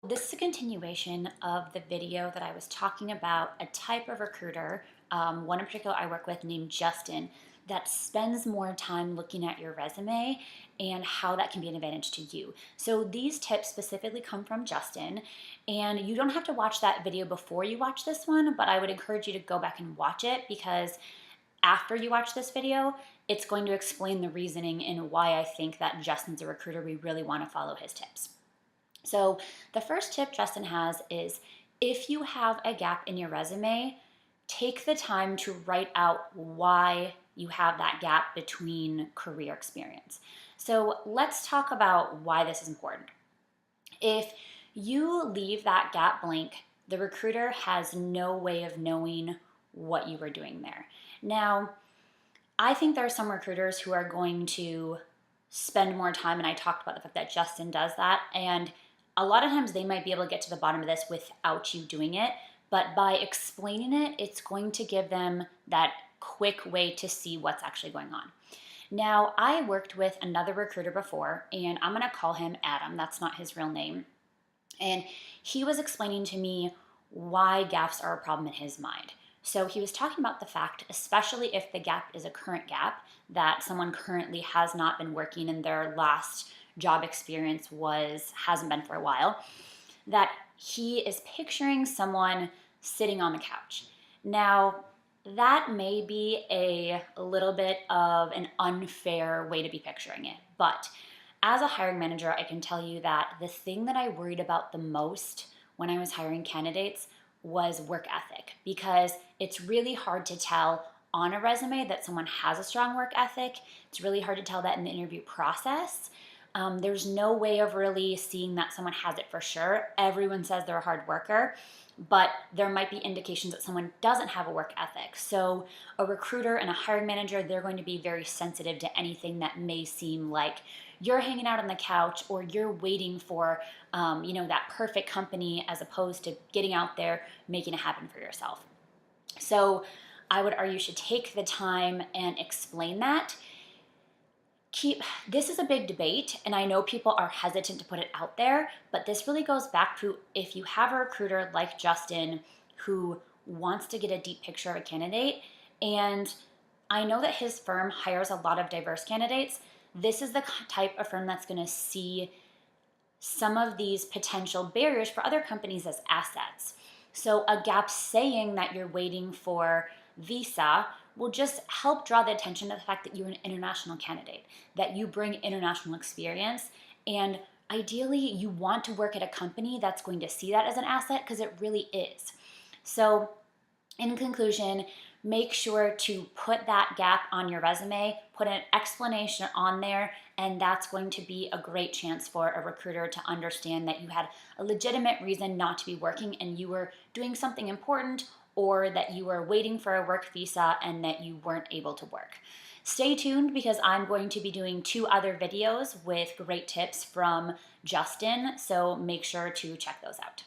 This is a continuation of the video that I was talking about a type of recruiter, one in particular I work with named Justin, that spends more time looking at your resume and how that can be an advantage to you. So these tips specifically come from Justin, and you don't have to watch that video before you watch this one, but I would encourage you to go back and watch it because after you watch this video, it's going to explain the reasoning and why I think that Justin's a recruiter we really want to follow his tips. So the first tip Justin has is if you have a gap in your resume, take the time to write out why you have that gap between career experience. So let's talk about why this is important. If you leave that gap blank, the recruiter has no way of knowing what you were doing there. Now, I think there are some recruiters who are going to spend more time, and I talked about the fact that Justin does that, and a lot of times they might be able to get to the bottom of this without you doing it, but by explaining it, it's going to give them that quick way to see what's actually going on. Now, I worked with another recruiter before, and I'm gonna call him Adam, that's not his real name, and he was explaining to me why gaps are a problem in his mind. So he was talking about the fact, especially if the gap is a current gap, that someone currently has not been working and their last job experience hasn't been for a while, that he is picturing someone sitting on the couch. Now, that may be a little bit of an unfair way to be picturing it, but as a hiring manager, I can tell you that the thing that I worried about the most when I was hiring candidates was work ethic, because it's really hard to tell on a resume that someone has a strong work ethic. It's really hard to tell that in the interview process. There's no way of really seeing that someone has it for sure. Everyone says they're a hard worker, but there might be indications that someone doesn't have a work ethic. So a recruiter and a hiring manager, they're going to be very sensitive to anything that may seem like you're hanging out on the couch or you're waiting for that perfect company as opposed to getting out there, making it happen for yourself. So I would argue you should take the time and explain that. This is a big debate, and I know people are hesitant to put it out there, but this really goes back to if you have a recruiter like Justin who wants to get a deep picture of a candidate, and I know that his firm hires a lot of diverse candidates, this is the type of firm that's going to see some of these potential barriers for other companies as assets. So a gap saying that you're waiting for visa will just help draw the attention to the fact that you're an international candidate, that you bring international experience, and ideally you want to work at a company that's going to see that as an asset because it really is. So in conclusion, make sure to put that gap on your resume, put an explanation on there, and that's going to be a great chance for a recruiter to understand that you had a legitimate reason not to be working and you were doing something important, or that you were waiting for a work visa and that you weren't able to work. Stay tuned because I'm going to be doing 2 other videos with great tips from Justin, so make sure to check those out.